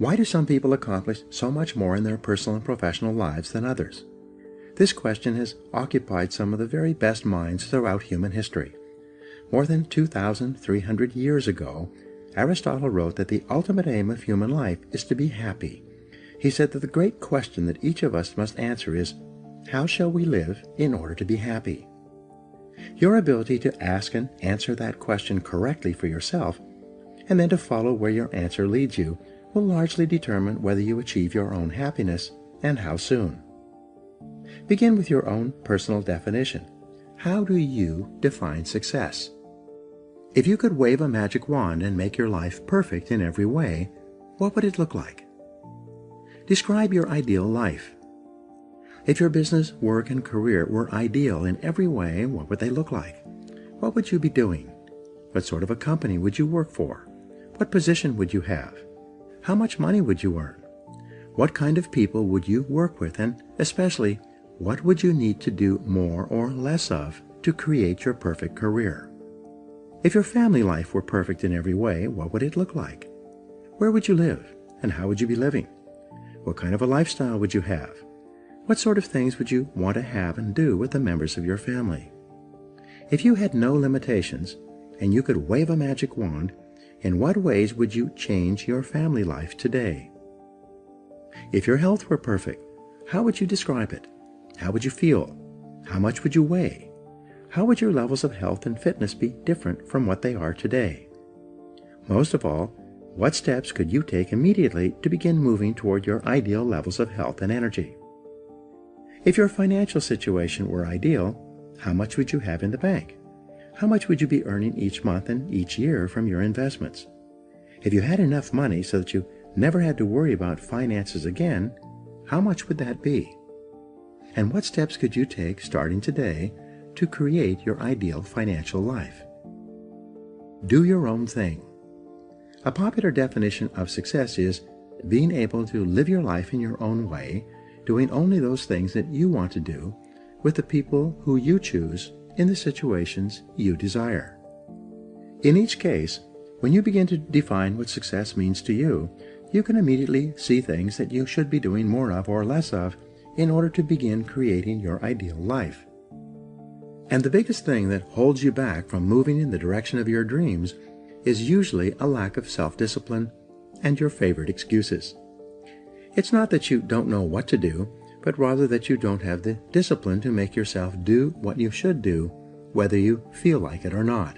Why do some people accomplish so much more in their personal and professional lives than others? This question has occupied some of the very best minds throughout human history. More than 2,300 years ago, Aristotle wrote that the ultimate aim of human life is to be happy. He said that the great question that each of us must answer is, how shall we live in order to be happy? Your ability to ask and answer that question correctly for yourself, and then to follow where your answer leads you, will largely determine whether you achieve your own happiness and how soon. Begin with your own personal definition. How do you define success? If you could wave a magic wand and make your life perfect in every way, what would it look like? Describe your ideal life. If your business, work, and career were ideal in every way, what would they look like? What would you be doing? What sort of a company would you work for? What position would you have? How much money would you earn? What kind of people would you work with, and especially, what would you need to do more or less of to create your perfect career? If your family life were perfect in every way, what would it look like? Where would you live, and how would you be living? What kind of a lifestyle would you have? What sort of things would you want to have and do with the members of your family? If you had no limitations, and you could wave a magic wand, in what ways would you change your family life today? If your health were perfect, how would you describe it? How would you feel? How much would you weigh? How would your levels of health and fitness be different from what they are today? Most of all, what steps could you take immediately to begin moving toward your ideal levels of health and energy? If your financial situation were ideal, how much would you have in the bank? How much would you be earning each month and each year from your investments? If you had enough money so that you never had to worry about finances again, how much would that be? And what steps could you take starting today to create your ideal financial life? Do your own thing. A popular definition of success is being able to live your life in your own way, doing only those things that you want to do, with the people who you choose in the situations you desire. In each case, when you begin to define what success means to you, you can immediately see things that you should be doing more of or less of in order to begin creating your ideal life. And the biggest thing that holds you back from moving in the direction of your dreams is usually a lack of self-discipline and your favorite excuses. It's not that you don't know what to do, but rather that you don't have the discipline to make yourself do what you should do, whether you feel like it or not.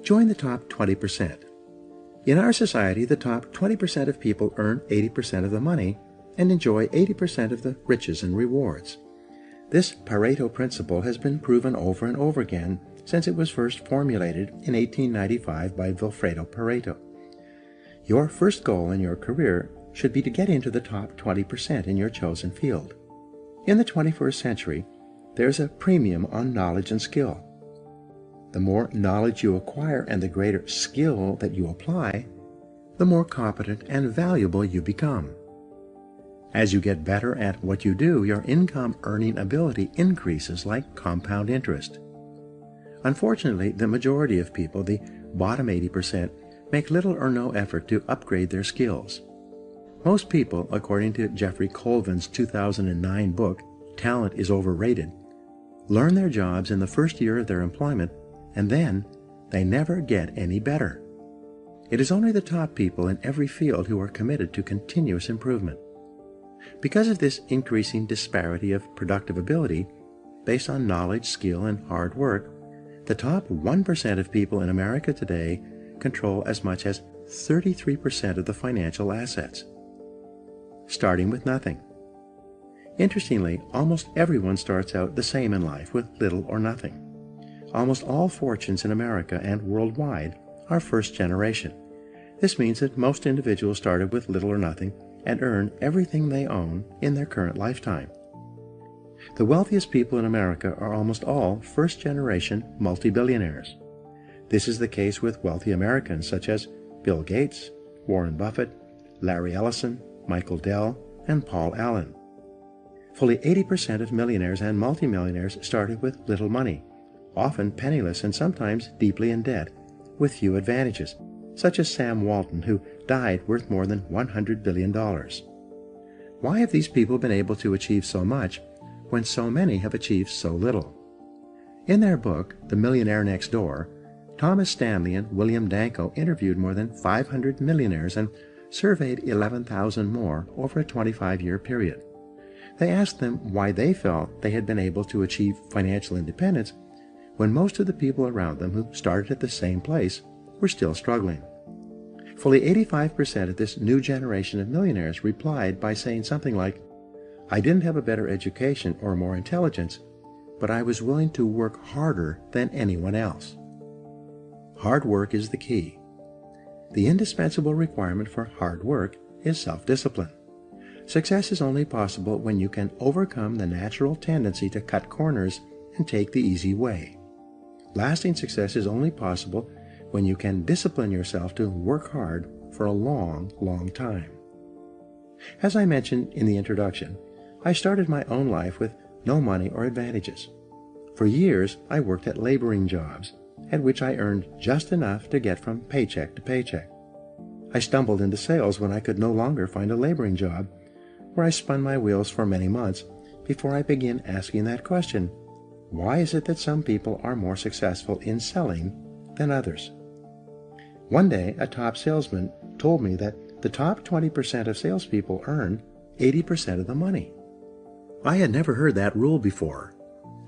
Join the top 20%. In our society, the top 20% of people earn 80% of the money and enjoy 80% of the riches and rewards. This Pareto principle has been proven over and over again since it was first formulated in 1895 by Vilfredo Pareto. Your first goal in your career should be to get into the top 20% in your chosen field. In the 21st century, there's a premium on knowledge and skill. The more knowledge you acquire and the greater skill that you apply, the more competent and valuable you become. As you get better at what you do, your income earning ability increases like compound interest. Unfortunately, the majority of people, the bottom 80%, make little or no effort to upgrade their skills. Most people, according to Jeffrey Colvin's 2009 book, Talent is Overrated, learn their jobs in the first year of their employment, and then they never get any better. It is only the top people in every field who are committed to continuous improvement. Because of this increasing disparity of productive ability, based on knowledge, skill, and hard work, the top 1% of people in America today control as much as 33% of the financial assets, starting with nothing. Interestingly, almost everyone starts out the same in life with little or nothing. Almost all fortunes in America and worldwide are first generation. This means that most individuals started with little or nothing and earn everything they own in their current lifetime. The wealthiest people in America are almost all first-generation multi-billionaires. This is the case with wealthy Americans such as Bill Gates, Warren Buffett, Larry Ellison, Michael Dell, and Paul Allen. Fully 80% of millionaires and multimillionaires started with little money, often penniless and sometimes deeply in debt, with few advantages, such as Sam Walton, who died worth more than $100 billion. Why have these people been able to achieve so much when so many have achieved so little? In their book, The Millionaire Next Door, Thomas Stanley and William Danko interviewed more than 500 millionaires and surveyed 11,000 more over a 25-year period. They asked them why they felt they had been able to achieve financial independence when most of the people around them who started at the same place were still struggling. Fully 85% of this new generation of millionaires replied by saying something like, "I didn't have a better education or more intelligence, but I was willing to work harder than anyone else." Hard work is the key. The indispensable requirement for hard work is self-discipline. Success is only possible when you can overcome the natural tendency to cut corners and take the easy way. Lasting success is only possible when you can discipline yourself to work hard for a long, long time. As I mentioned in the introduction, I started my own life with no money or advantages. For years, I worked at laboring jobs, at which I earned just enough to get from paycheck to paycheck. I stumbled into sales when I could no longer find a laboring job, where I spun my wheels for many months before I began asking that question: why is it that some people are more successful in selling than others? One day, a top salesman told me that the top 20% of salespeople earn 80% of the money. I had never heard that rule before.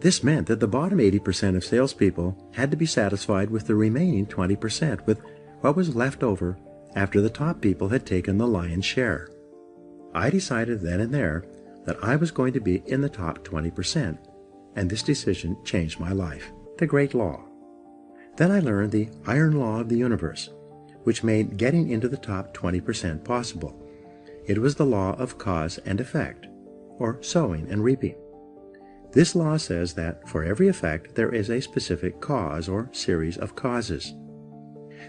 This meant that the bottom 80% of salespeople had to be satisfied with the remaining 20%, with what was left over after the top people had taken the lion's share. I decided then and there that I was going to be in the top 20%, and this decision changed my life. The great law. Then I learned the iron law of the universe, which made getting into the top 20% possible. It was the law of cause and effect, or sowing and reaping. This law says that for every effect there is a specific cause or series of causes.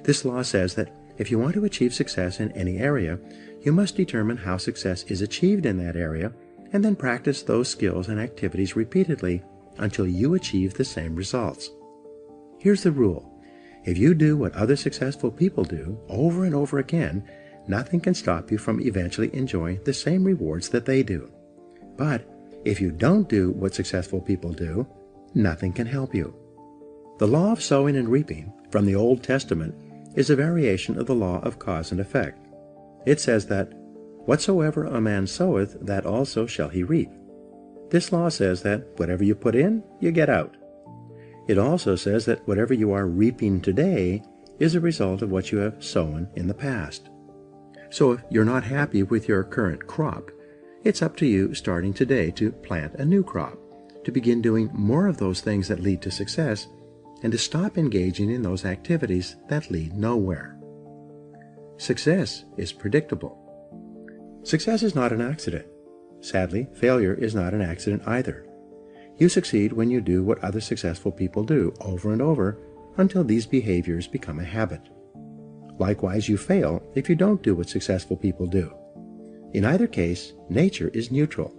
This law says that if you want to achieve success in any area, you must determine how success is achieved in that area, and then practice those skills and activities repeatedly until you achieve the same results. Here's the rule. If you do what other successful people do over and over again, nothing can stop you from eventually enjoying the same rewards that they do. But if you don't do what successful people do, nothing can help you. The law of sowing and reaping from the Old Testament is a variation of the law of cause and effect. It says that, "Whatsoever a man soweth, that also shall he reap." This law says that whatever you put in, you get out. It also says that whatever you are reaping today is a result of what you have sown in the past. So if you're not happy with your current crop, it's up to you starting today to plant a new crop, to begin doing more of those things that lead to success, and to stop engaging in those activities that lead nowhere. Success is predictable. Success is not an accident. Sadly, failure is not an accident either. You succeed when you do what other successful people do over and over until these behaviors become a habit. Likewise, you fail if you don't do what successful people do. In either case, nature is neutral.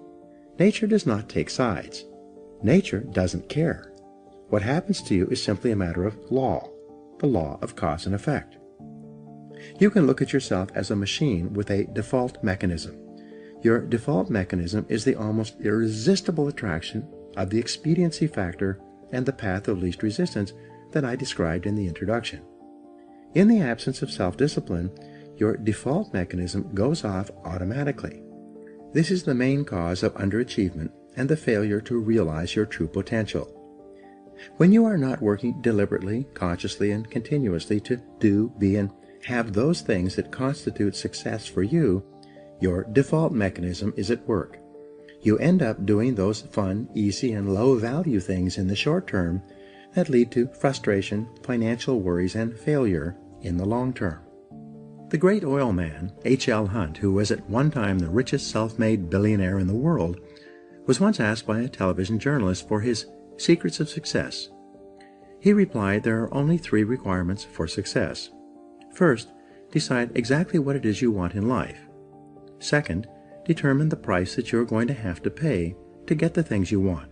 Nature does not take sides. Nature doesn't care. What happens to you is simply a matter of law, the law of cause and effect. You can look at yourself as a machine with a default mechanism. Your default mechanism is the almost irresistible attraction of the expediency factor and the path of least resistance that I described in the introduction. In the absence of self-discipline, your default mechanism goes off automatically. This is the main cause of underachievement and the failure to realize your true potential. When you are not working deliberately, consciously, and continuously to do, be, and have those things that constitute success for you, your default mechanism is at work. You end up doing those fun, easy, and low-value things in the short term that lead to frustration, financial worries, and failure in the long term. The great oil man, H.L. Hunt, who was at one time the richest self-made billionaire in the world, was once asked by a television journalist for his secrets of success. He replied there are only 3 requirements for success. First, decide exactly what it is you want in life. Second, determine the price that you're going to have to pay to get the things you want.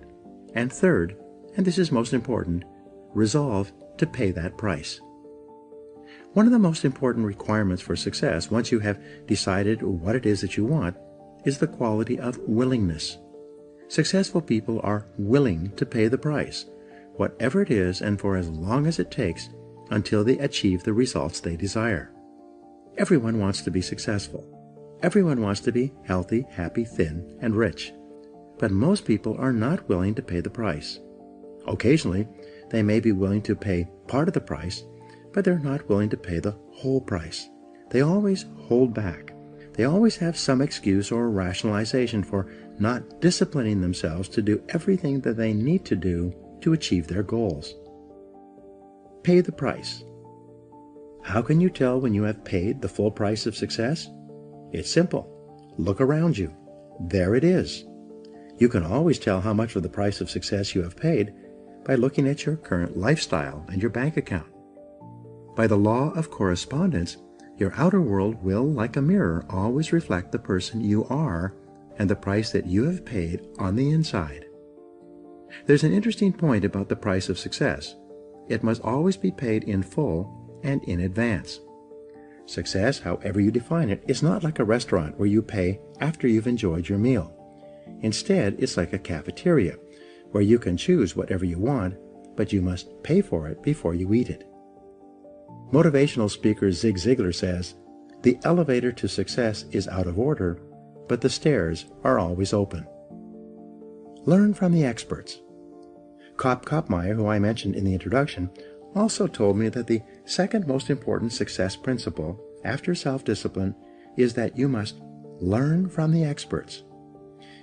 And third, and this is most important, resolve to pay that price. One of the most important requirements for success, once you have decided what it is that you want, is the quality of willingness. Successful people are willing to pay the price, whatever it is and for as long as it takes, until they achieve the results they desire. Everyone wants to be successful. Everyone wants to be healthy, happy, thin, and rich. But most people are not willing to pay the price. Occasionally, they may be willing to pay part of the price, but they're not willing to pay the whole price. They always hold back. They always have some excuse or rationalization for not disciplining themselves to do everything that they need to do to achieve their goals. Pay the price. How can you tell when you have paid the full price of success? It's simple. Look around you. There it is. You can always tell how much of the price of success you have paid by looking at your current lifestyle and your bank account. By the law of correspondence, your outer world will, like a mirror, always reflect the person you are and the price that you have paid on the inside. There's an interesting point about the price of success. It must always be paid in full and in advance. Success, however you define it, is not like a restaurant where you pay after you've enjoyed your meal. Instead, it's like a cafeteria, where you can choose whatever you want, but you must pay for it before you eat it. Motivational speaker Zig Ziglar says, "The elevator to success is out of order, but the stairs are always open." Learn from the experts. Kopmeyer, who I mentioned in the introduction, also told me that the second most important success principle after self-discipline is that you must learn from the experts.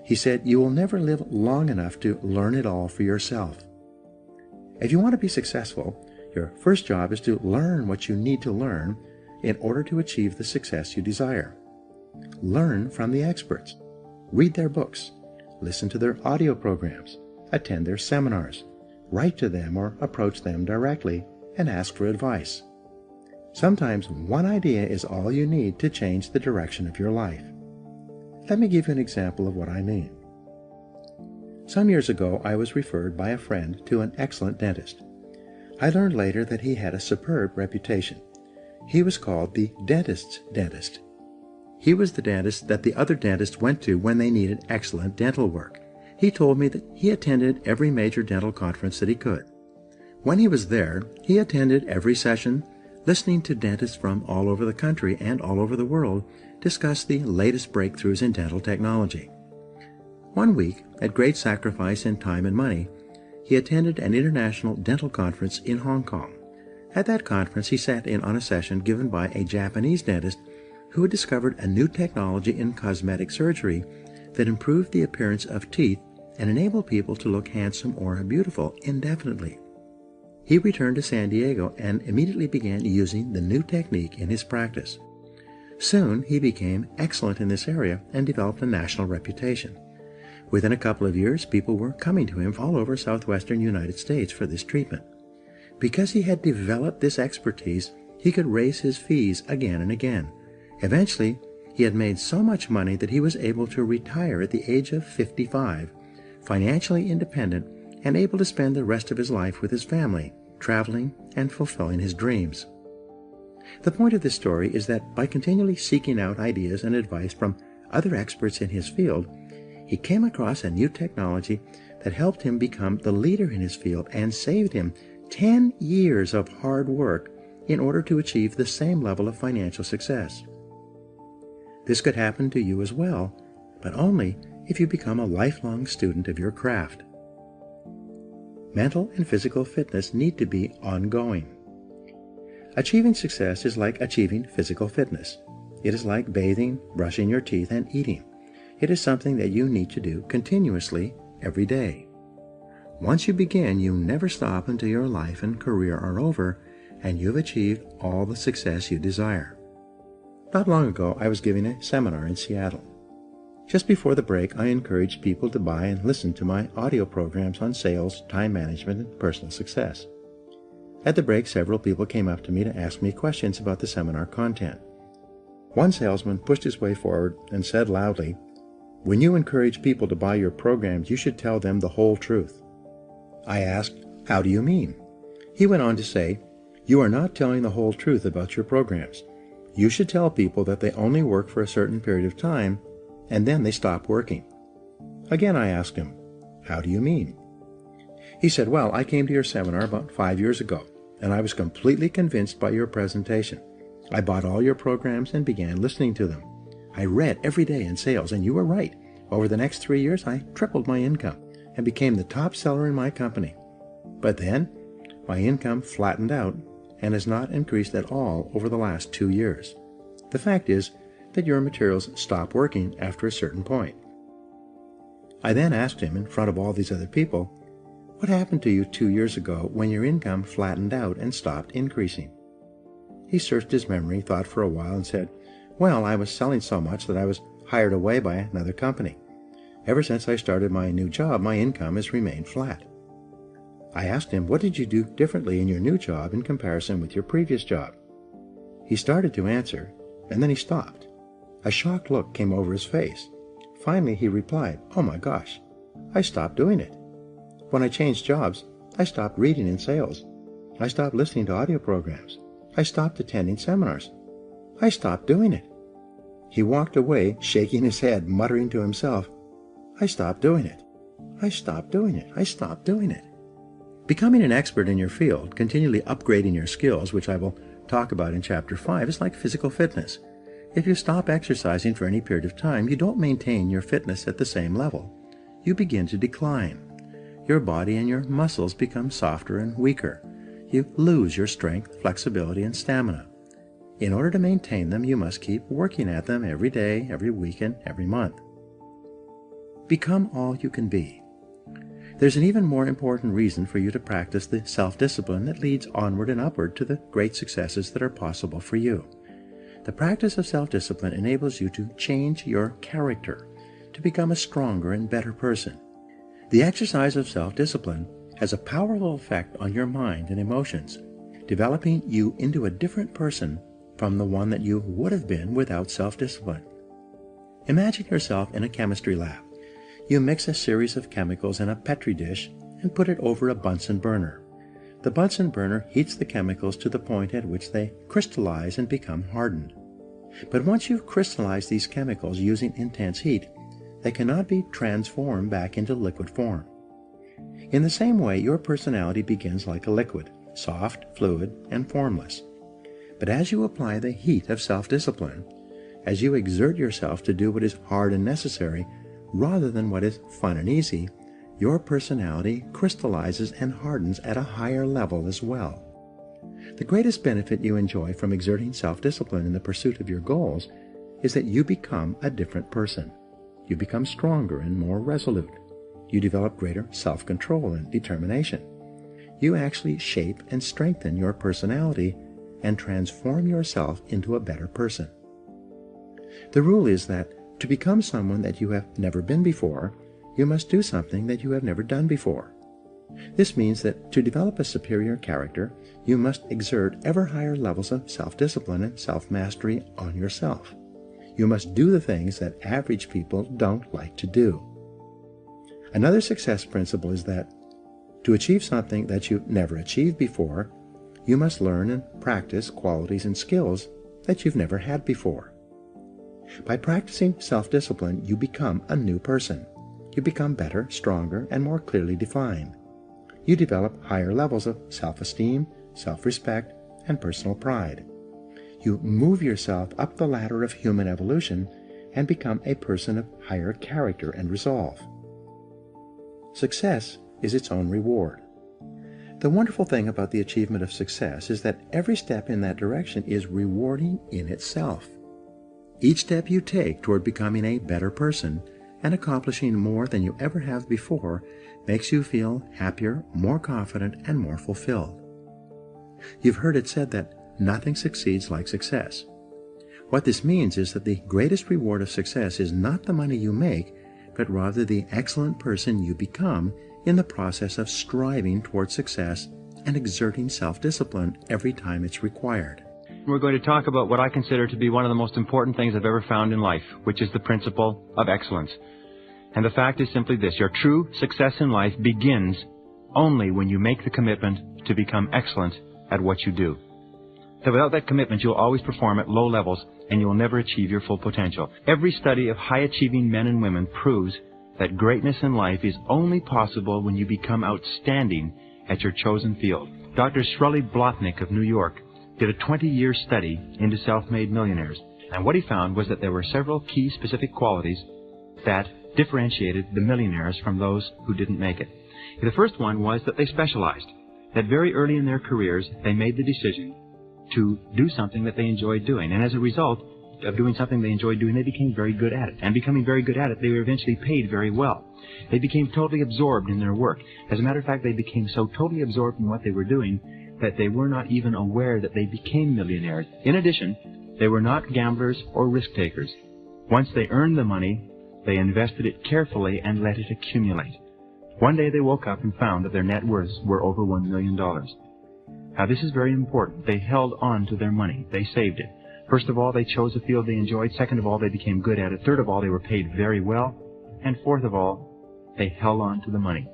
He said you will never live long enough to learn it all for yourself. If you want to be successful, your first job is to learn what you need to learn in order to achieve the success you desire. Learn from the experts. Read their books. Listen to their audio programs. Attend their seminars. Write to them or approach them directly and ask for advice. Sometimes one idea is all you need to change the direction of your life. Let me give you an example of what I mean. Some years ago, I was referred by a friend to an excellent dentist. I learned later that he had a superb reputation. He was called the dentist's dentist. He was the dentist that the other dentists went to when they needed excellent dental work. He told me that he attended every major dental conference that he could. When he was there, he attended every session, listening to dentists from all over the country and all over the world discuss the latest breakthroughs in dental technology. One week, at great sacrifice in time and money, he attended an international dental conference in Hong Kong. At that conference, he sat in on a session given by a Japanese dentist who had discovered a new technology in cosmetic surgery that improved the appearance of teeth and enabled people to look handsome or beautiful indefinitely. He returned to San Diego and immediately began using the new technique in his practice. Soon, he became excellent in this area and developed a national reputation. Within a couple of years, people were coming to him all over southwestern United States for this treatment. Because he had developed this expertise, he could raise his fees again and again. Eventually, he had made so much money that he was able to retire at the age of 55, financially independent and able to spend the rest of his life with his family, traveling and fulfilling his dreams. The point of this story is that by continually seeking out ideas and advice from other experts in his field, he came across a new technology that helped him become the leader in his field and saved him 10 years of hard work in order to achieve the same level of financial success. This could happen to you as well, but only if you become a lifelong student of your craft. Mental and physical fitness need to be ongoing. Achieving success is like achieving physical fitness. It is like bathing, brushing your teeth, and eating. It is something that you need to do continuously every day. Once you begin, you never stop until your life and career are over and you've achieved all the success you desire. Not long ago, I was giving a seminar in Seattle. Just before the break, I encouraged people to buy and listen to my audio programs on sales, time management, and personal success. At the break, several people came up to me to ask me questions about the seminar content. One salesman pushed his way forward and said loudly, "When you encourage people to buy your programs, you should tell them the whole truth." I asked, "How do you mean?" He went on to say, You are not telling the whole truth about your programs. You should tell people that they only work for a certain period of time, and then they stop working. Again, I asked him, "How do you mean?" He said, "Well, I came to your seminar about 5 years ago, and I was completely convinced by your presentation. I bought all your programs and began listening to them. I read every day in sales, and you were right. Over the next 3 years, I tripled my income and became the top seller in my company. But then, my income flattened out and has not increased at all over the last 2 years. The fact is that your materials stop working after a certain point." I then asked him in front of all these other people, "What happened to you 2 years ago when your income flattened out and stopped increasing?" He searched his memory, thought for a while, and said, "Well, I was selling so much that I was hired away by another company. Ever since I started my new job, my income has remained flat." I asked him, "What did you do differently in your new job in comparison with your previous job?" He started to answer, and then he stopped. A shocked look came over his face. Finally, he replied, "Oh my gosh, I stopped doing it. When I changed jobs, I stopped reading in sales. I stopped listening to audio programs. I stopped attending seminars. I stopped doing it." He walked away, shaking his head, muttering to himself, "I stopped doing it. I stopped doing it. I stopped doing it." Becoming an expert in your field, continually upgrading your skills, which I will talk about in Chapter 5, is like physical fitness. If you stop exercising for any period of time, you don't maintain your fitness at the same level. You begin to decline. Your body and your muscles become softer and weaker. You lose your strength, flexibility, and stamina. In order to maintain them, you must keep working at them every day, every week, and every month. Become all you can be. There's an even more important reason for you to practice the self-discipline that leads onward and upward to the great successes that are possible for you. The practice of self-discipline enables you to change your character, to become a stronger and better person. The exercise of self-discipline has a powerful effect on your mind and emotions, developing you into a different person from the one that you would have been without self-discipline. Imagine yourself in a chemistry lab. You mix a series of chemicals in a Petri dish and put it over a Bunsen burner. The Bunsen burner heats the chemicals to the point at which they crystallize and become hardened. But once you've crystallized these chemicals using intense heat, they cannot be transformed back into liquid form. In the same way, your personality begins like a liquid, soft, fluid, and formless. But as you apply the heat of self-discipline, as you exert yourself to do what is hard and necessary, rather than what is fun and easy, your personality crystallizes and hardens at a higher level as well. The greatest benefit you enjoy from exerting self-discipline in the pursuit of your goals is that you become a different person. You become stronger and more resolute. You develop greater self-control and determination. You actually shape and strengthen your personality and transform yourself into a better person. The rule is that to become someone that you have never been before, you must do something that you have never done before. This means that to develop a superior character, you must exert ever higher levels of self-discipline and self-mastery on yourself. You must do the things that average people don't like to do. Another success principle is that to achieve something that you've never achieved before, you must learn and practice qualities and skills that you've never had before. By practicing self-discipline, you become a new person. You become better, stronger, and more clearly defined. You develop higher levels of self-esteem, self-respect, and personal pride. You move yourself up the ladder of human evolution and become a person of higher character and resolve. Success is its own reward. The wonderful thing about the achievement of success is that every step in that direction is rewarding in itself. Each step you take toward becoming a better person and accomplishing more than you ever have before makes you feel happier, more confident, and more fulfilled. You've heard it said that nothing succeeds like success. What this means is that the greatest reward of success is not the money you make, but rather the excellent person you become in the process of striving toward success and exerting self-discipline every time it's required. We're going to talk about what I consider to be one of the most important things I've ever found in life, which is the principle of excellence. And the fact is simply this: your true success in life begins only when you make the commitment to become excellent at what you do. So without that commitment, you'll always perform at low levels and you will never achieve your full potential. Every study of high-achieving men and women proves that greatness in life is only possible when you become outstanding at your chosen field. Dr. Shirley Blotnick of New York did a 20-year study into self-made millionaires, and what he found was that there were several key specific qualities that differentiated the millionaires from those who didn't make it. The first one was that they specialized. That very early in their careers, they made the decision to do something that they enjoyed doing. And as a result of doing something they enjoyed doing, they became very good at it. And becoming very good at it, they were eventually paid very well. They became totally absorbed in their work. As a matter of fact, they became so totally absorbed in what they were doing that they were not even aware that they became millionaires. In addition, they were not gamblers or risk takers. Once they earned the money, they invested it carefully and let it accumulate. One day they woke up and found that their net worths were over $1 million. Now this is very important. They held on to their money. They saved it. First of all, they chose a field they enjoyed. Second of all, they became good at it. Third of all, they were paid very well. And fourth of all, they held on to the money.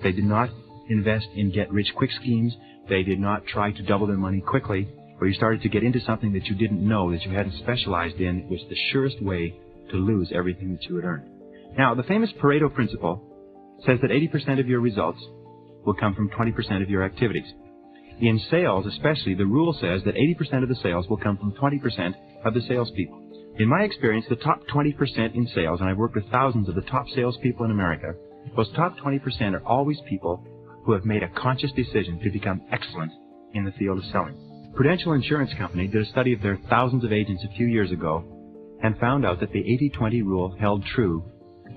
They did not invest in get-rich-quick schemes. They did not try to double their money quickly. Where you started to get into something that you didn't know, that you hadn't specialized in, it was the surest way to lose everything that you had earned. Now, the famous Pareto principle says that 80% of your results will come from 20% of your activities. In sales especially, the rule says that 80% of the sales will come from 20% of the salespeople. In my experience, the top 20% in sales, and I've worked with thousands of the top salespeople in America, those top 20% are always people who have made a conscious decision to become excellent in the field of selling. Prudential Insurance Company did a study of their thousands of agents a few years ago and found out that the 80-20 rule held true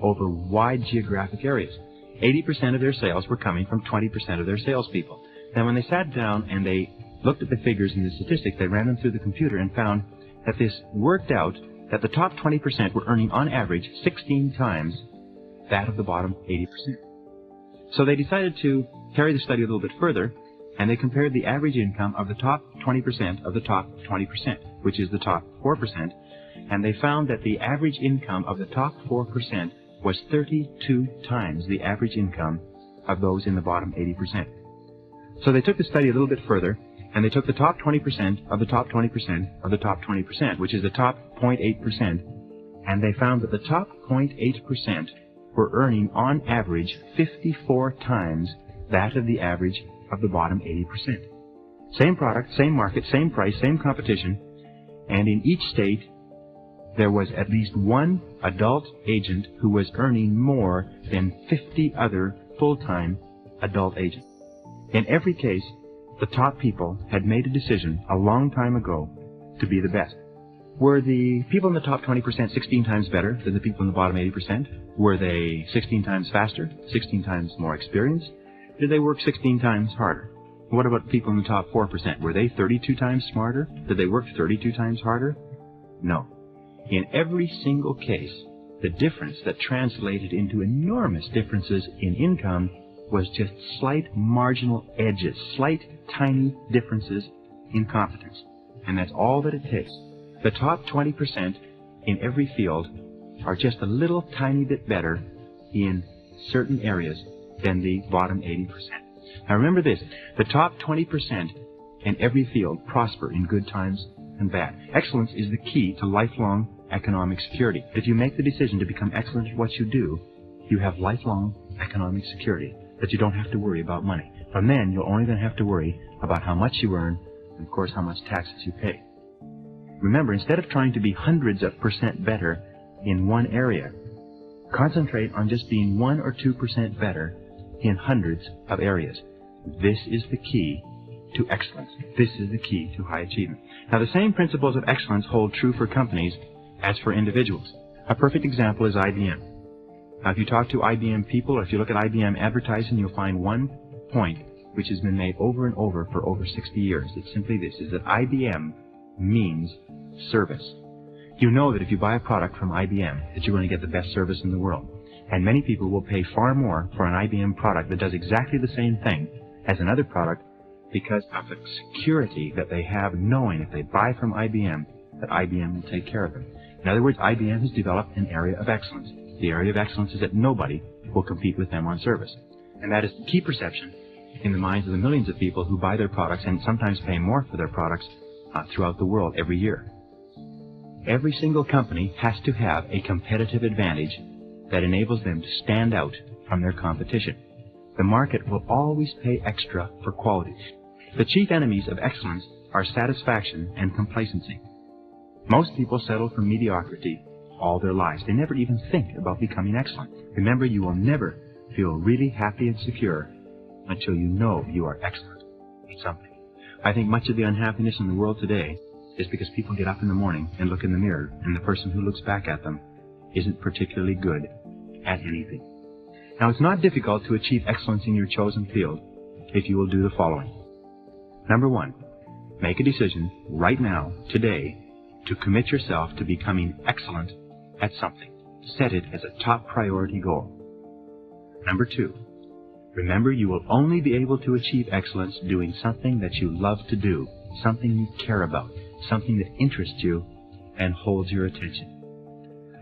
over wide geographic areas. 80% of their sales were coming from 20% of their salespeople. Now, when they sat down and they looked at the figures and the statistics, they ran them through the computer and found that this worked out that the top 20% were earning on average 16 times that of the bottom 80%. So they decided to carry the study a little bit further, and they compared the average income of the top 20% of the top 20%, which is the top 4%, and they found that the average income of the top 4% was 32 times the average income of those in the bottom 80%. So they took the study a little bit further, and they took the top 20% of the top 20% of the top 20%, which is the top 0.8%, and they found that the top 0.8% were earning on average 54 times that of the average of the bottom 80%. Same product, same market, same price, same competition, and in each state there was at least one adult agent who was earning more than 50 other full-time adult agents. In every case, the top people had made a decision a long time ago to be the best. Were the people in the top 20% 16 times better than the people in the bottom 80%? Were they 16 times faster, 16 times more experienced? Did they work 16 times harder? What about people in the top 4%? Were they 32 times smarter? Did they work 32 times harder? No. In every single case, the difference that translated into enormous differences in income was just slight marginal edges, slight tiny differences in competence. And that's all that it takes. The top 20% in every field are just a little tiny bit better in certain areas than the bottom 80%. Now remember this, the top 20% in every field prosper in good times and bad. Excellence is the key to lifelong economic security. If you make the decision to become excellent at what you do, you have lifelong economic security, that you don't have to worry about money. From then, you'll only then have to worry about how much you earn and, of course, how much taxes you pay. Remember, instead of trying to be hundreds of % better in one area, concentrate on just being 1 or 2% better in hundreds of areas. This is the key to excellence. This is the key to high achievement. Now, the same principles of excellence hold true for companies as for individuals. A perfect example is IBM. Now, if you talk to IBM people, or if you look at IBM advertising, you'll find one point which has been made over and over for over 60 years. It's simply this, is that IBM means service. You know that if you buy a product from IBM, that you're going to get the best service in the world. And many people will pay far more for an IBM product that does exactly the same thing as another product because of the security that they have knowing if they buy from IBM, that IBM will take care of them. In other words, IBM has developed an area of excellence. The area of excellence is that nobody will compete with them on service. And that is the key perception in the minds of the millions of people who buy their products and sometimes pay more for their products throughout the world every year. Every single company has to have a competitive advantage that enables them to stand out from their competition. The market will always pay extra for quality. The chief enemies of excellence are satisfaction and complacency. Most people settle for mediocrity all their lives. They never even think about becoming excellent. Remember, you will never feel really happy and secure until you know you are excellent at something. I think much of the unhappiness in the world today is because people get up in the morning and look in the mirror, and the person who looks back at them isn't particularly good at anything. Now, it's not difficult to achieve excellence in your chosen field if you will do the following. Number one, make a decision right now, today, to commit yourself to becoming excellent at something. Set it as a top priority goal. Number two, remember you will only be able to achieve excellence doing something that you love to do, something you care about, something that interests you and holds your attention.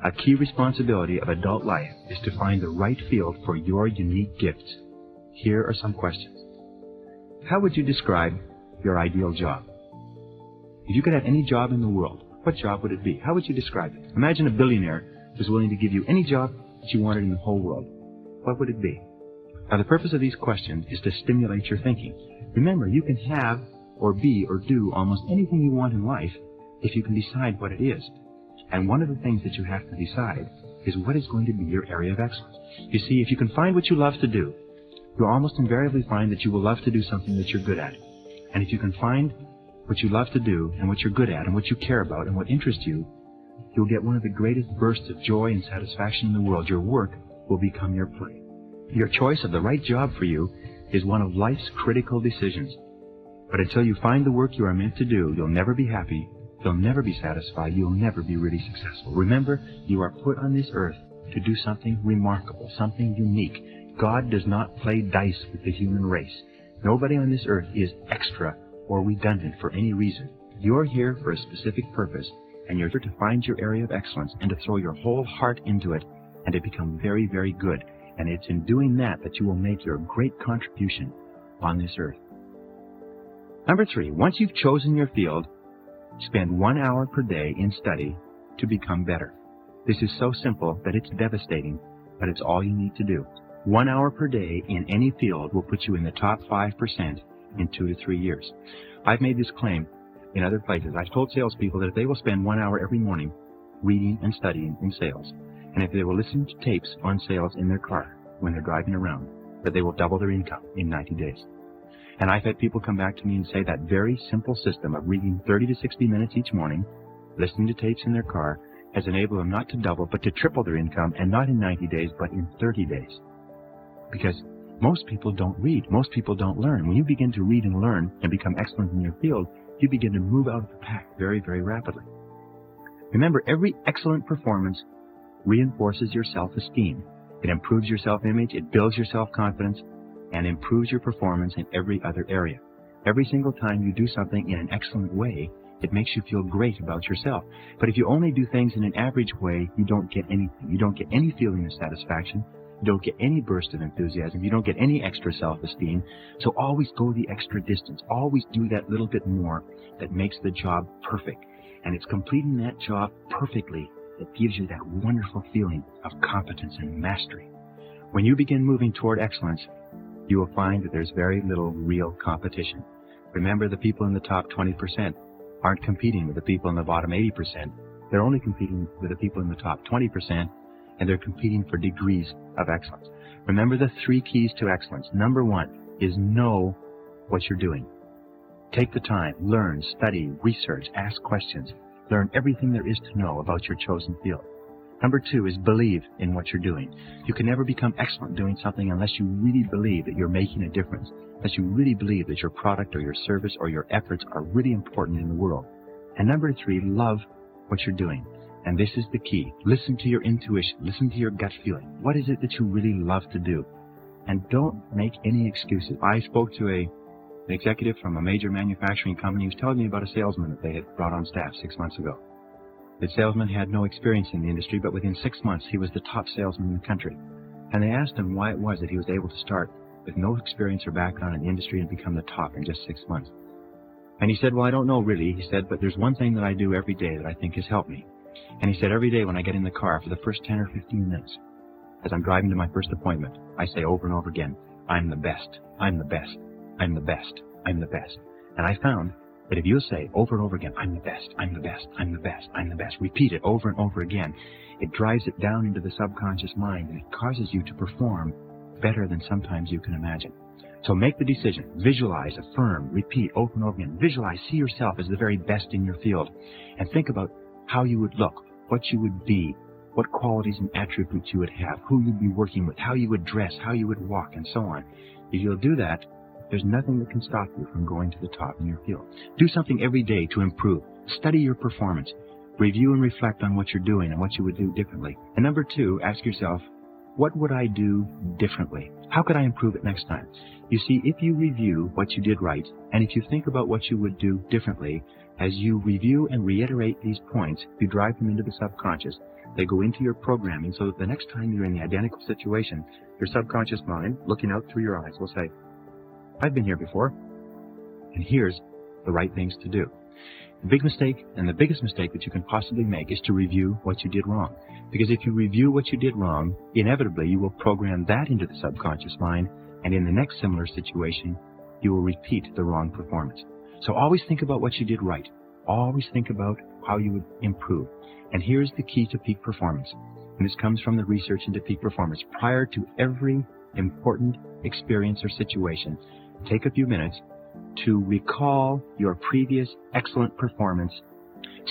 A key responsibility of adult life is to find the right field for your unique gifts. Here are some questions. How would you describe your ideal job? If you could have any job in the world, what job would it be? How would you describe it? Imagine a billionaire was willing to give you any job that you wanted in the whole world. What would it be? Now, the purpose of these questions is to stimulate your thinking. Remember, you can have or be or do almost anything you want in life if you can decide what it is. And one of the things that you have to decide is what is going to be your area of excellence. You see, if you can find what you love to do, you'll almost invariably find that you will love to do something that you're good at. And if you can find what you love to do and what you're good at and what you care about and what interests you, you'll get one of the greatest bursts of joy and satisfaction in the world. Your work will become your play. Your choice of the right job for you is one of life's critical decisions. But until you find the work you are meant to do, you'll never be happy, you'll never be satisfied, you'll never be really successful. Remember, you are put on this earth to do something remarkable, something unique. God does not play dice with the human race. Nobody on this earth is extra or redundant for any reason. You're here for a specific purpose, and you're here to find your area of excellence and to throw your whole heart into it and to become very, very good. And it's in doing that that you will make your great contribution on this earth. Number three, once you've chosen your field, spend 1 hour per day in study to become better. This is so simple that it's devastating, but it's all you need to do. 1 hour per day in any field will put you in the top 5% in 2 to 3 years. I've made this claim in other places. I've told salespeople that if they will spend 1 hour every morning reading and studying in sales, and if they will listen to tapes on sales in their car when they're driving around, that they will double their income in 90 days. And I've had people come back to me and say that very simple system of reading 30 to 60 minutes each morning, listening to tapes in their car, has enabled them not to double, but to triple their income, and not in 90 days, but in 30 days. Because most people don't read. Most people don't learn. When you begin to read and learn and become excellent in your field, you begin to move out of the pack very, very rapidly. Remember, every excellent performance reinforces your self-esteem. It improves your self-image, it builds your self-confidence, and improves your performance in every other area. Every single time you do something in an excellent way, it makes you feel great about yourself. But if you only do things in an average way, you don't get anything. You don't get any feeling of satisfaction. You don't get any burst of enthusiasm. You don't get any extra self-esteem. So always go the extra distance. Always do that little bit more that makes the job perfect. And it's completing that job perfectly that gives you that wonderful feeling of competence and mastery. When you begin moving toward excellence, you will find that there's very little real competition. Remember, the people in the top 20% aren't competing with the people in the bottom 80%. They're only competing with the people in the top 20%, and they're competing for degrees of excellence. Remember the 3 keys to excellence. Number 1 is know what you're doing. Take the time, learn, study, research, ask questions. Learn everything there is to know about your chosen field. Number 2 is believe in what you're doing. You can never become excellent doing something unless you really believe that you're making a difference, unless you really believe that your product or your service or your efforts are really important in the world. And number 3, love what you're doing. And this is the key. Listen to your intuition. Listen to your gut feeling. What is it that you really love to do? And don't make any excuses. I spoke to an executive from a major manufacturing company who was telling me about a salesman that they had brought on staff 6 months ago. The salesman had no experience in the industry, but within 6 months he was the top salesman in the country. And they asked him why it was that he was able to start with no experience or background in the industry and become the top in just 6 months? And he said, well, I don't know really. He said, but there's one thing that I do every day that I think has helped me. And he said, every day when I get in the car for the first 10 or 15 minutes, as I'm driving to my first appointment, I say over and over again, I'm the best, I'm the best, I'm the best, I'm the best. And I found that if you say over and over again, I'm the best, I'm the best, I'm the best, I'm the best, repeat it over and over again, it drives it down into the subconscious mind and it causes you to perform better than sometimes you can imagine. So make the decision, visualize, affirm, repeat over and over again. Visualize, see yourself as the very best in your field, and think about how you would look, what you would be, what qualities and attributes you would have, who you'd be working with, how you would dress, how you would walk, and so on. If you'll do that, there's nothing that can stop you from going to the top in your field. Do something every day to improve. Study your performance. Review and reflect on what you're doing and what you would do differently. And number 2, ask yourself, what would I do differently? How could I improve it next time? You see, if you review what you did right, and if you think about what you would do differently, as you review and reiterate these points, you drive them into the subconscious. They go into your programming so that the next time you're in the identical situation, your subconscious mind, looking out through your eyes, will say, I've been here before, and here's the right things to do. The big mistake, and the biggest mistake that you can possibly make, is to review what you did wrong. Because if you review what you did wrong, inevitably you will program that into the subconscious mind, and in the next similar situation, you will repeat the wrong performance. So always think about what you did right. Always think about how you would improve. And here's the key to peak performance. And this comes from the research into peak performance. Prior to every important experience or situation, take a few minutes to recall your previous excellent performance.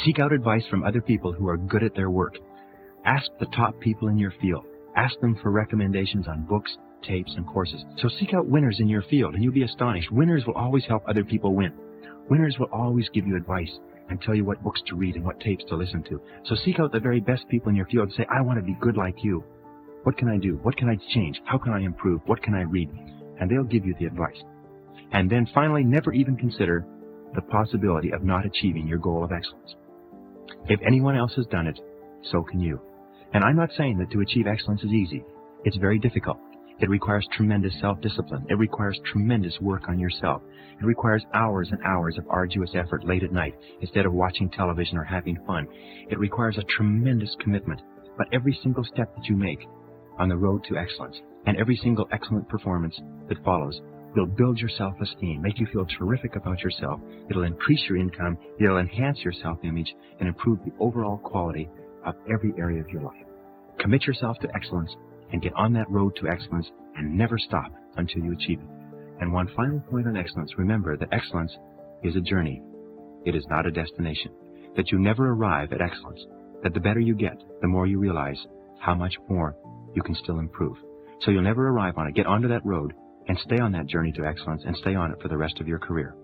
Seek out advice from other people who are good at their work. Ask the top people in your field. Ask them for recommendations on books, tapes, and courses. So seek out winners in your field, and you'll be astonished. Winners will always help other people win. Winners will always give you advice and tell you what books to read and what tapes to listen to. So seek out the very best people in your field and say, I want to be good like you. What can I do? What can I change? How can I improve? What can I read? And they'll give you the advice. And then finally, never even consider the possibility of not achieving your goal of excellence. If anyone else has done it, so can you. And I'm not saying that to achieve excellence is easy. It's very difficult. It requires tremendous self-discipline. It requires tremendous work on yourself. It requires hours and hours of arduous effort late at night instead of watching television or having fun. It requires a tremendous commitment. But every single step that you make on the road to excellence and every single excellent performance that follows will build your self-esteem, make you feel terrific about yourself. It'll increase your income. It'll enhance your self-image and improve the overall quality of every area of your life. Commit yourself to excellence and get on that road to excellence and never stop until you achieve it. And one final point on excellence, remember that excellence is a journey. It is not a destination. That you never arrive at excellence. That the better you get, the more you realize how much more you can still improve. So you'll never arrive on it. Get onto that road and stay on that journey to excellence and stay on it for the rest of your career.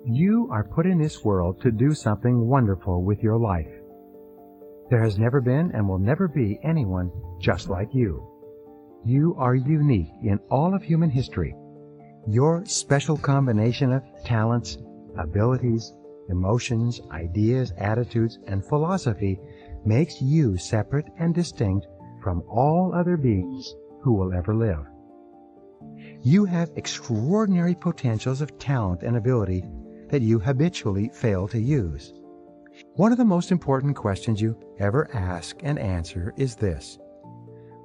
You are put in this world to do something wonderful with your life. There has never been and will never be anyone just like you. You are unique in all of human history. Your special combination of talents, abilities, emotions, ideas, attitudes, and philosophy makes you separate and distinct from all other beings who will ever live. You have extraordinary potentials of talent and ability that you habitually fail to use. One of the most important questions you ever ask and answer is this: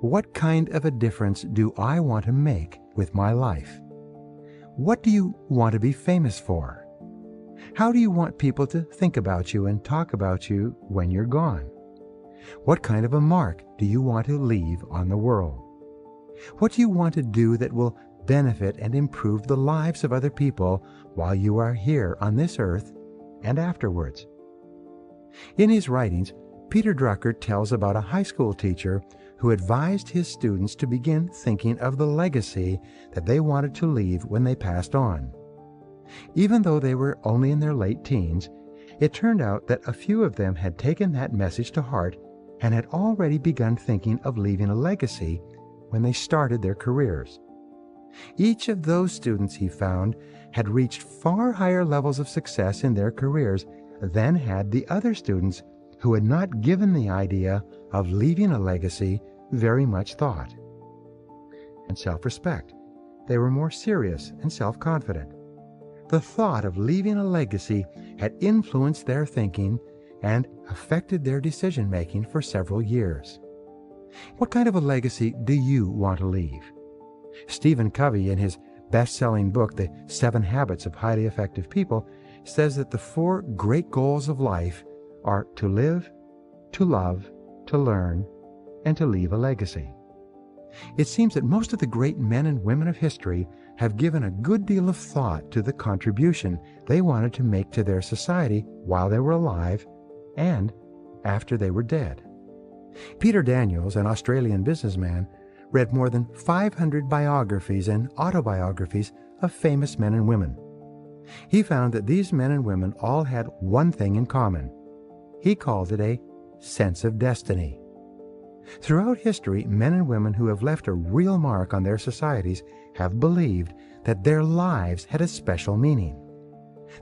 what kind of a difference do I want to make with my life? What do you want to be famous for? How do you want people to think about you and talk about you when you're gone? What kind of a mark do you want to leave on the world? What do you want to do that will benefit and improve the lives of other people while you are here on this earth and afterwards? In his writings, Peter Drucker tells about a high school teacher who advised his students to begin thinking of the legacy that they wanted to leave when they passed on. Even though they were only in their late teens, it turned out that a few of them had taken that message to heart and had already begun thinking of leaving a legacy when they started their careers. Each of those students, he found, had reached far higher levels of success in their careers than had the other students who had not given the idea of leaving a legacy very much thought. and self-respect. They were more serious and self-confident. The thought of leaving a legacy had influenced their thinking and affected their decision-making for several years. What kind of a legacy do you want to leave? Stephen Covey, in his best-selling book, The 7 Habits of Highly Effective People, says that the 4 great goals of life are to live, to love, to learn, and to leave a legacy. It seems that most of the great men and women of history have given a good deal of thought to the contribution they wanted to make to their society while they were alive and after they were dead. Peter Daniels, an Australian businessman, read more than 500 biographies and autobiographies of famous men and women. He found that these men and women all had one thing in common. He called it a sense of destiny. Throughout history, men and women who have left a real mark on their societies have believed that their lives had a special meaning.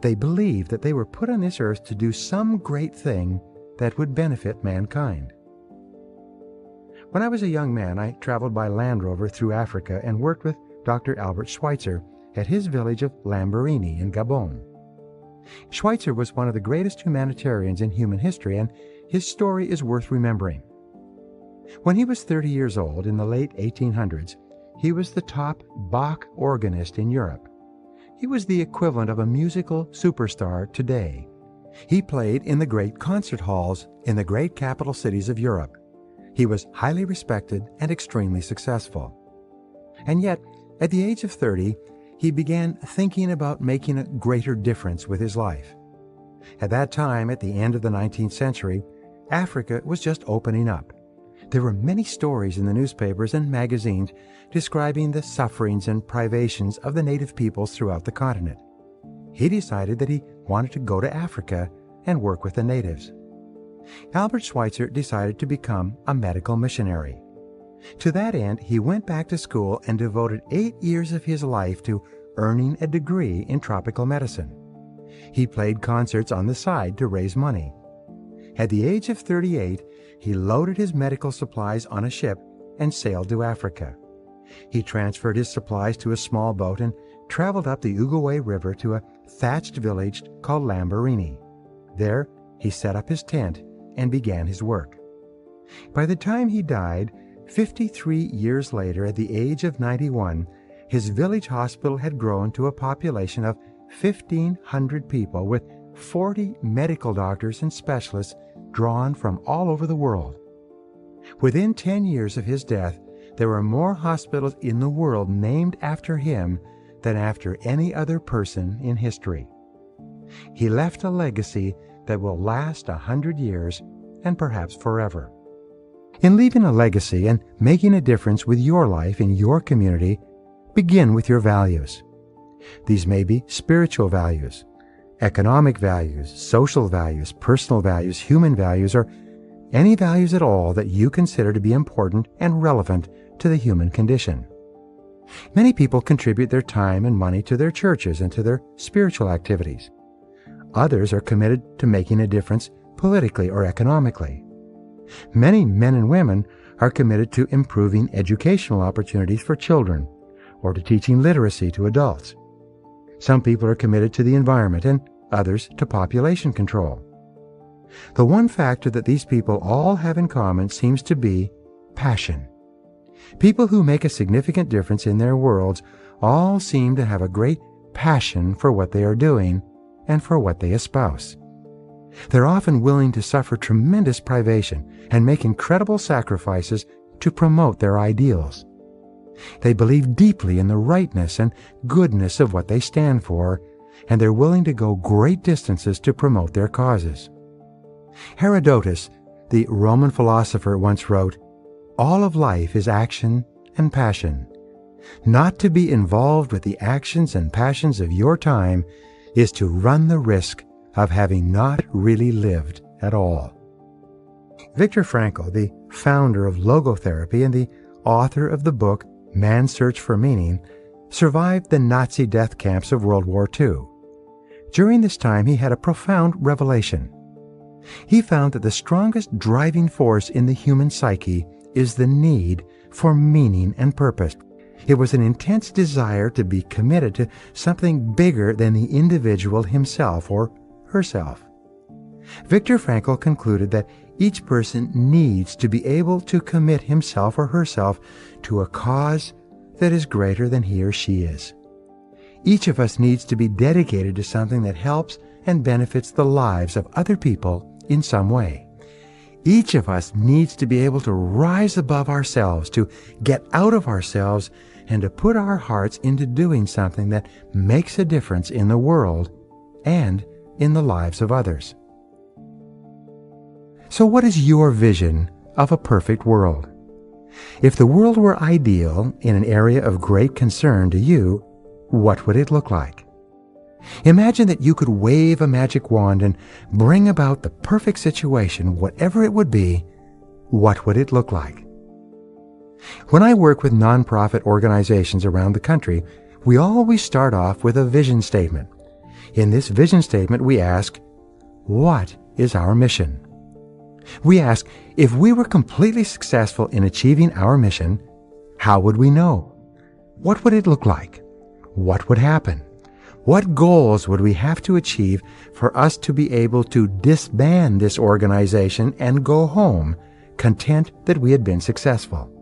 They believed that they were put on this earth to do some great thing that would benefit mankind. When I was a young man, I traveled by Land Rover through Africa and worked with Dr. Albert Schweitzer at his village of Lambaréné in Gabon. Schweitzer was one of the greatest humanitarians in human history, and his story is worth remembering. When he was 30 years old in the late 1800s, he was the top Bach organist in Europe. He was the equivalent of a musical superstar today. He played in the great concert halls in the great capital cities of Europe. He was highly respected and extremely successful. And yet, at the age of 30, he began thinking about making a greater difference with his life. At that time, at the end of the 19th century, Africa was just opening up. There were many stories in the newspapers and magazines describing the sufferings and privations of the native peoples throughout the continent. He decided that he wanted to go to Africa and work with the natives. Albert Schweitzer decided to become a medical missionary. To that end, he went back to school and devoted 8 years of his life to earning a degree in tropical medicine. He played concerts on the side to raise money. At the age of 38, he loaded his medical supplies on a ship and sailed to Africa. He transferred his supplies to a small boat and traveled up the Uguay River to a thatched village called Lambaréné. There, he set up his tent and began his work. By the time he died, 53 years later, at the age of 91, his village hospital had grown to a population of 1,500 people, with 40 medical doctors and specialists drawn from all over the world. Within 10 years of his death, there were more hospitals in the world named after him than after any other person in history. He left a legacy that will last 100 years and perhaps forever. In leaving a legacy and making a difference with your life in your community, begin with your values. These may be spiritual values, economic values, social values, personal values, human values, or any values at all that you consider to be important and relevant to the human condition. Many people contribute their time and money to their churches and to their spiritual activities. Others are committed to making a difference politically or economically. Many men and women are committed to improving educational opportunities for children or to teaching literacy to adults. Some people are committed to the environment and others to population control. The one factor that these people all have in common seems to be passion. People who make a significant difference in their worlds all seem to have a great passion for what they are doing and for what they espouse. They're often willing to suffer tremendous privation and make incredible sacrifices to promote their ideals. They believe deeply in the rightness and goodness of what they stand for, and they're willing to go great distances to promote their causes. Herodotus, the Roman philosopher, once wrote, "All of life is action and passion. Not to be involved with the actions and passions of your time is to run the risk of having not really lived at all." Viktor Frankl, the founder of logotherapy and the author of the book Man's Search for Meaning, survived the Nazi death camps of World War II. During this time, he had a profound revelation. He found that the strongest driving force in the human psyche is the need for meaning and purpose. It was an intense desire to be committed to something bigger than the individual himself or herself. Viktor Frankl concluded that each person needs to be able to commit himself or herself to a cause that is greater than he or she is. Each of us needs to be dedicated to something that helps and benefits the lives of other people in some way. Each of us needs to be able to rise above ourselves, to get out of ourselves, and to put our hearts into doing something that makes a difference in the world and in the lives of others. So what is your vision of a perfect world? If the world were ideal in an area of great concern to you, what would it look like? Imagine that you could wave a magic wand and bring about the perfect situation, whatever it would be. What would it look like? When I work with nonprofit organizations around the country, we always start off with a vision statement. In this vision statement, we ask, what is our mission? We ask, if we were completely successful in achieving our mission, how would we know? What would it look like? What would happen? What goals would we have to achieve for us to be able to disband this organization and go home, content that we had been successful?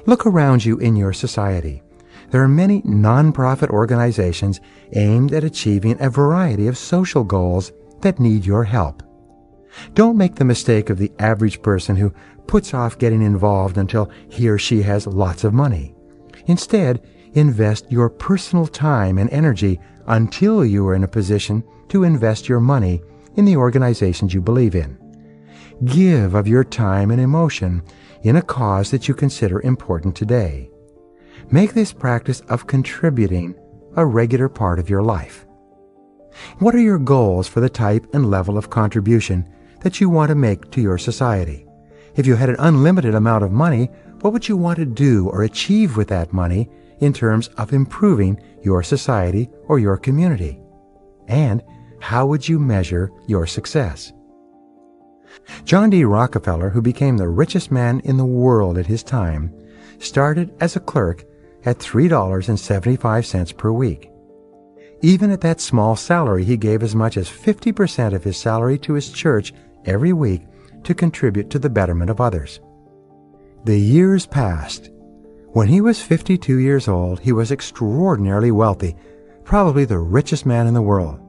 Look around you in your society. There are many nonprofit organizations aimed at achieving a variety of social goals that need your help. Don't make the mistake of the average person who puts off getting involved until he or she has lots of money. Instead, invest your personal time and energy until you are in a position to invest your money in the organizations you believe in. Give of your time and emotion in a cause that you consider important today. Make this practice of contributing a regular part of your life. What are your goals for the type and level of contribution that you want to make to your society? If you had an unlimited amount of money, what would you want to do or achieve with that money in terms of improving your society or your community? And how would you measure your success? John D. Rockefeller, who became the richest man in the world at his time, started as a clerk at $3.75 per week. Even at that small salary, he gave as much as 50% of his salary to his church every week to contribute to the betterment of others. The years passed. When he was 52 years old, he was extraordinarily wealthy, probably the richest man in the world.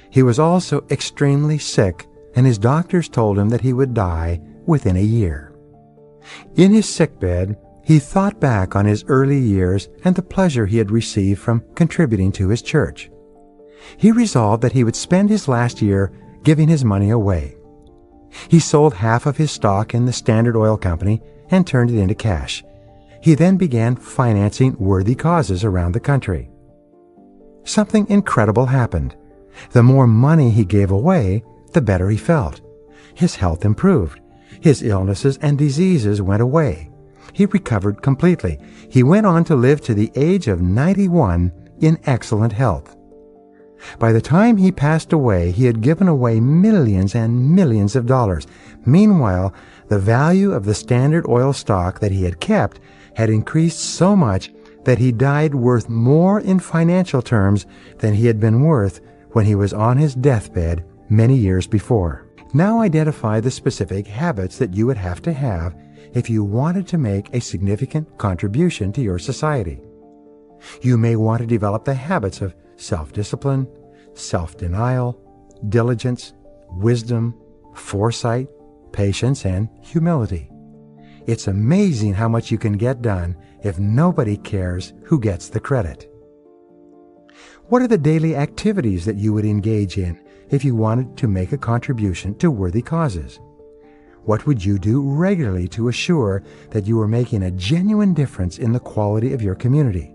He was also extremely sick, and his doctors told him that he would die within a year. In his sickbed, he thought back on his early years and the pleasure he had received from contributing to his church. He resolved that he would spend his last year giving his money away. He sold half of his stock in the Standard Oil Company and turned it into cash. He then began financing worthy causes around the country. Something incredible happened. The more money he gave away, the better he felt. His health improved. His illnesses and diseases went away. He recovered completely. He went on to live to the age of 91 in excellent health. By the time he passed away, he had given away millions and millions of dollars. Meanwhile, the value of the Standard Oil stock that he had kept had increased so much that he died worth more in financial terms than he had been worth when he was on his deathbed many years before. Now identify the specific habits that you would have to have if you wanted to make a significant contribution to your society. You may want to develop the habits of self-discipline, self-denial, diligence, wisdom, foresight, patience, and humility. It's amazing how much you can get done if nobody cares who gets the credit. What are the daily activities that you would engage in if you wanted to make a contribution to worthy causes? What would you do regularly to assure that you were making a genuine difference in the quality of your community?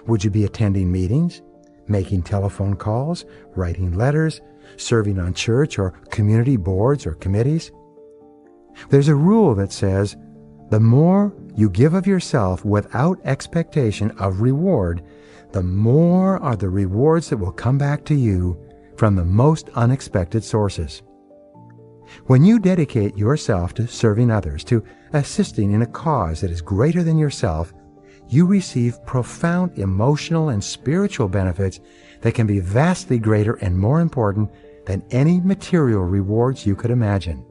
Would you be attending meetings, making telephone calls, writing letters, serving on church or community boards or committees? There's a rule that says, the more you give of yourself without expectation of reward, the more are the rewards that will come back to you from the most unexpected sources. When you dedicate yourself to serving others, to assisting in a cause that is greater than yourself, you receive profound emotional and spiritual benefits that can be vastly greater and more important than any material rewards you could imagine.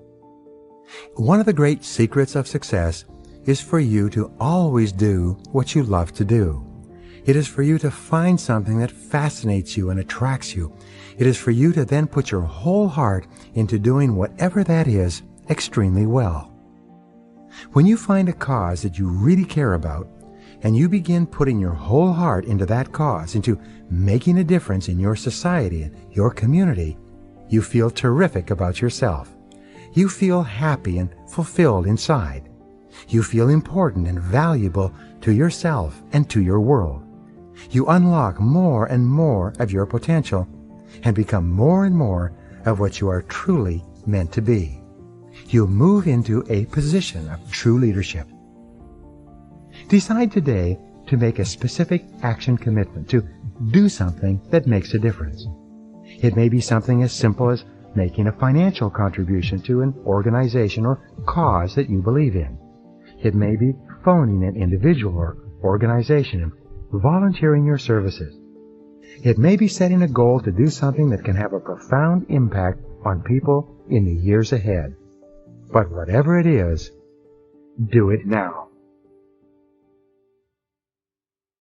One of the great secrets of success is for you to always do what you love to do. It is for you to find something that fascinates you and attracts you. It is for you to then put your whole heart into doing whatever that is extremely well. When you find a cause that you really care about, and you begin putting your whole heart into that cause, into making a difference in your society and your community, you feel terrific about yourself. You feel happy and fulfilled inside. You feel important and valuable to yourself and to your world. You unlock more and more of your potential and become more and more of what you are truly meant to be. You move into a position of true leadership. Decide today to make a specific action commitment to do something that makes a difference. It may be something as simple as making a financial contribution to an organization or cause that you believe in. It may be phoning an individual or organization and volunteering your services. It may be setting a goal to do something that can have a profound impact on people in the years ahead. But whatever it is, do it now.